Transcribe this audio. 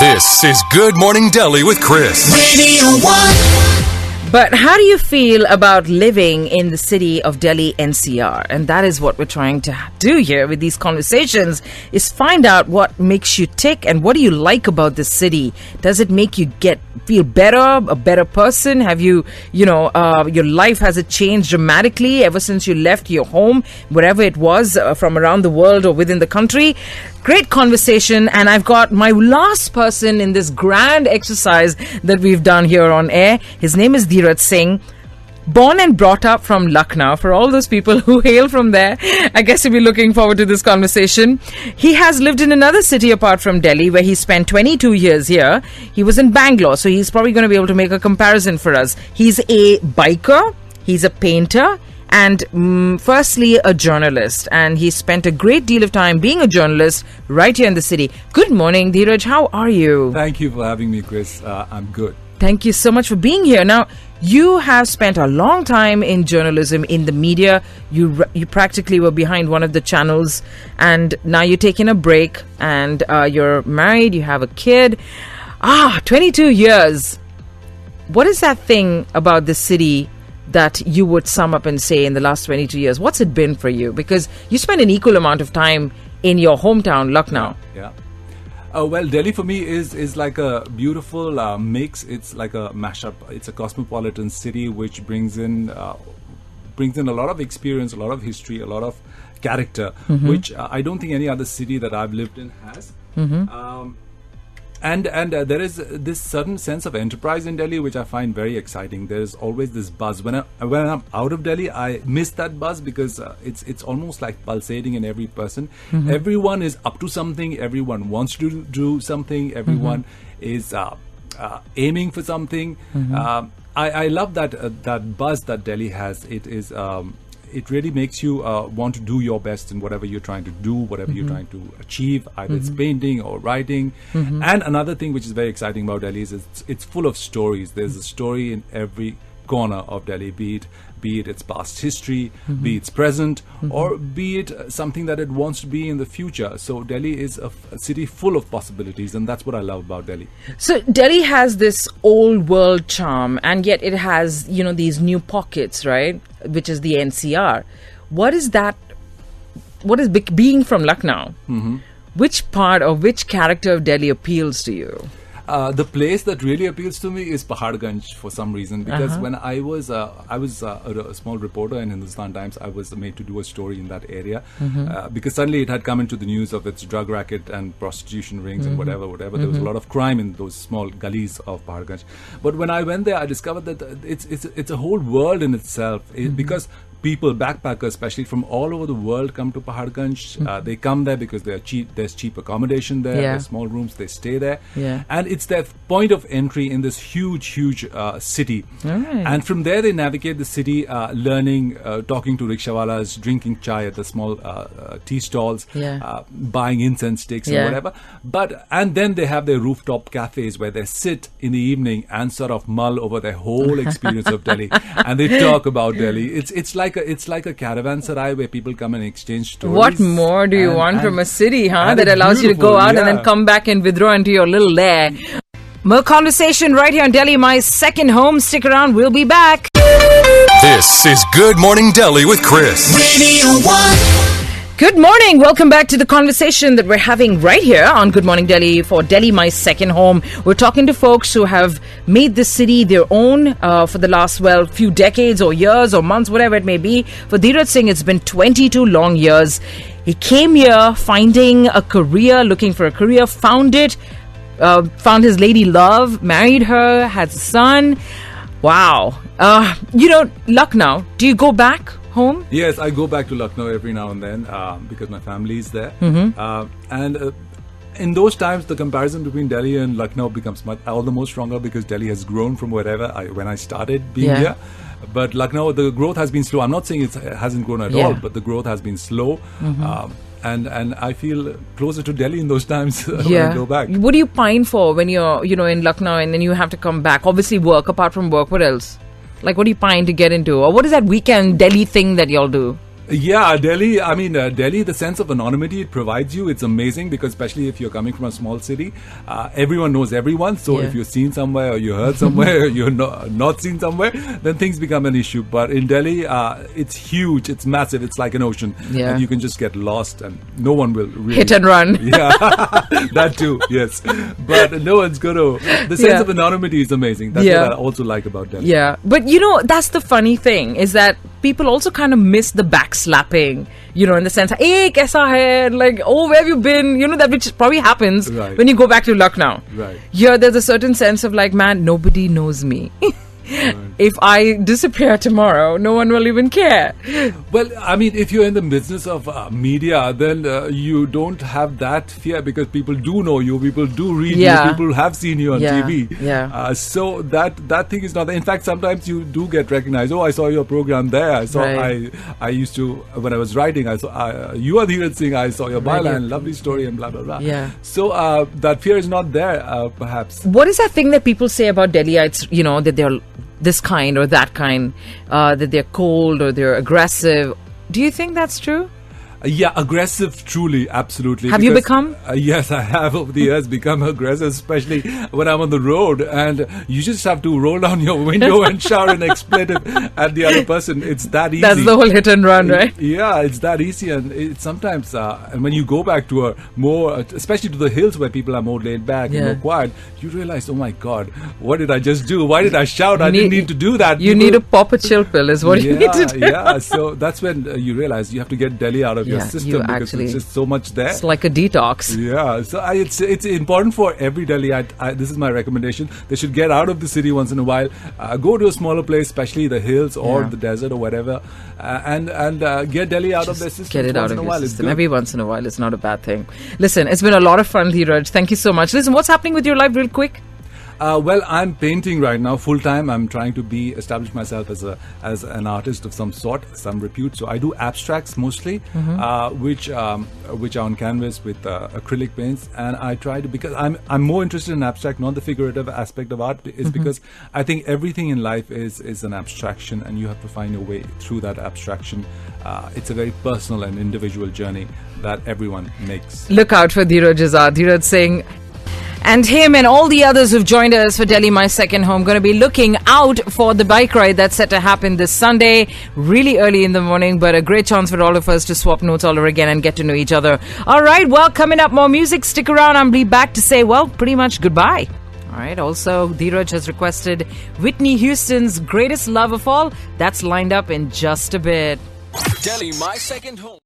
This is Good Morning Delhi with Chris. Radio 1. But how do you feel about living in the city of Delhi NCR? And that is what we're trying to do here with these conversations, is find out what makes you tick and what do you like about the city. Does it make you feel better, a better person? Have you, your life, has it changed dramatically ever since you left your home, wherever it was, from around the world or within the country? Great conversation, and I've got my last person in this grand exercise that we've done here on air. His name is Dhiraj Singh, born and brought up from Lucknow. For all those people who hail from there, I guess you'll be looking forward to this conversation. He has lived in another city apart from Delhi, where he spent 22 years here. He was in Bangalore, so he's probably going to be able to make a comparison for us. He's a biker, he's a painter, and firstly a journalist, and he spent a great deal of time being a journalist right here in the city. Good morning, Dhiraj. How are you? Thank you for having me, Chris. I'm good. Thank you so much for being here. Now, you have spent a long time in journalism, in the media. You practically were behind one of the channels, and now you're taking a break, and you're married, you have a kid. 22 years. What is that thing about this city that you would sum up and say in the last 22 years? What's it been for you? Because you spent an equal amount of time in your hometown, Lucknow. Yeah. Well, Delhi for me is like a beautiful mix. It's like a mashup. It's a cosmopolitan city which brings in a lot of experience, a lot of history, a lot of character, which I don't think any other city that I've lived in has. And there is this certain sense of enterprise in Delhi, which I find very exciting. There's always this buzz. When I'm out of Delhi, I miss that buzz because it's almost like pulsating in every person. Everyone is up to something. Everyone wants to do something. Everyone is aiming for something. I love that buzz that Delhi has. It really makes you want to do your best in whatever you're trying to do, whatever you're trying to achieve, either it's painting or writing. And another thing which is very exciting about Delhi is it's full of stories. There's a story in every corner of Delhi, be it its past history, be its present, or be it something that it wants to be in the future. So Delhi is a city full of possibilities, and that's what I love about Delhi. So Delhi has this old world charm, and yet it has, these new pockets, right? Which is the NCR. What is that? What is being from Lucknow? Which part or which character of Delhi appeals to you? The place that really appeals to me is Paharganj for some reason, because when I was a small reporter in Hindustan Times, I was made to do a story in that area because suddenly it had come into the news of its drug racket and prostitution rings and whatever. There was a lot of crime in those small gullies of Paharganj. But when I went there, I discovered that it's a whole world in itself because people, backpackers especially from all over the world, come to Paharganj. They come there because there's cheap accommodation there. There's small rooms, they stay there. And it's their point of entry in this huge city. And from there they navigate the city, learning, talking to rickshawalas, drinking chai at the small tea stalls, buying incense sticks and whatever. And then they have their rooftop cafes where they sit in the evening and sort of mull over their whole experience of Delhi, and they talk about Delhi. It's like a caravanserai where people come and exchange stories. What more do you want from a city, that allows you to go out and then come back and withdraw into your little lair? More conversation right here on Delhi, my second home. Stick around, we'll be back. This is Good Morning Delhi with Chris. Radio 1. Good morning. Welcome back to the conversation that we're having right here on Good Morning Delhi for Delhi, my second home. We're talking to folks who have made this city their own for the last, few decades or years or months, whatever it may be. For Dhiraj Singh, it's been 22 long years. He came here finding a career, looking for a career, found it, found his lady love, married her, had a son. Wow. Lucknow, do you go back home? Yes, I go back to Lucknow every now and then because my family is there. And in those times, the comparison between Delhi and Lucknow becomes all the more stronger because Delhi has grown from when I started being here. But Lucknow, the growth has been slow. I'm not saying it hasn't grown at all, but the growth has been slow. And I feel closer to Delhi in those times when I go back. What do you pine for when you're, in Lucknow and then you have to come back? Obviously work. Apart from work, what else? Like, what do you pine to get into? Or what is that weekend Delhi thing that y'all do? Yeah, Delhi. I mean, Delhi, the sense of anonymity it provides you, it's amazing because especially if you're coming from a small city, everyone knows everyone. So Yeah. if you're seen somewhere or you heard somewhere or you're not seen somewhere, then things become an issue. But in Delhi, it's huge, it's massive, it's like an ocean. Yeah. And you can just get lost and no one will really... Hit and run. Yeah, that too, yes. But no one's going to... The sense Yeah. of anonymity is amazing. That's Yeah. what I also like about Delhi. Yeah, but that's the funny thing is that people also kind of miss the backslapping, in the sense, hey, kaisa hai? Like, oh, where have you been? That which probably happens Right. when you go back to Lucknow. Right. Here, there's a certain sense of like, man, nobody knows me. If I disappear tomorrow, no one will even care. Well, I mean, if you're in the business of media, then you don't have that fear because people do know you, people do read Yeah. you, people have seen you on Yeah, TV. yeah. So that thing is not there. In fact, sometimes you do get recognized. Oh, I saw your program there. I saw. Right. I used to when I was writing. I saw you are Dhiraj Singh. I saw your Right. byline, lovely story, and blah blah blah. Yeah. So that fear is not there, perhaps. What is that thing that people say about Delhiites, that they're this kind or that kind, that they're cold or they're aggressive? Do you think that's true? Yeah, aggressive, truly, absolutely. Have you because, become? Yes, I have over the years become aggressive, especially when I'm on the road and you just have to roll down your window and shout an expletive at the other person. It's that easy. That's the whole hit and run, right? Yeah, it's that easy. And it's sometimes, and when you go back to a more, especially to the hills where people are more laid back and more quiet, you realize, oh my God, what did I just do? Why did I shout? I didn't need to do that. You need to pop a chill pill is what you need to do. Yeah, so that's when you realize you have to get Delhi out of your Yeah, system you because actually- there's just so much there. It's like a detox. Yeah, so it's important for every Delhiite. This is my recommendation. They should get out of the city once in a while, go to a smaller place, especially the hills or the desert or whatever, and get Delhi out of their system. Get it out of your It's system. good. Every once in a while, it's not a bad thing. Listen, it's been a lot of fun, Dhiraj. Thank you so much. Listen, what's happening with your life real quick? Well, I'm painting right now full time. I'm trying to establish myself as an artist of some sort, some repute. So I do abstracts mostly, which are on canvas with acrylic paints, and I try to because I'm more interested in abstract, not the figurative aspect of art. Is because I think everything in life is an abstraction, and you have to find your way through that abstraction. It's a very personal and individual journey that everyone makes. Look out for Dhiraj Azad, Dhiraj Singh. And him and all the others who've joined us for Delhi My Second Home going to be looking out for the bike ride that's set to happen this Sunday, really early in the morning, but a great chance for all of us to swap notes all over again and get to know each other. All right, well, coming up, more music. Stick around. I'll be back to say, well, pretty much goodbye. All right, also, Dhiraj has requested Whitney Houston's Greatest Love of All. That's lined up in just a bit. Delhi, my second home.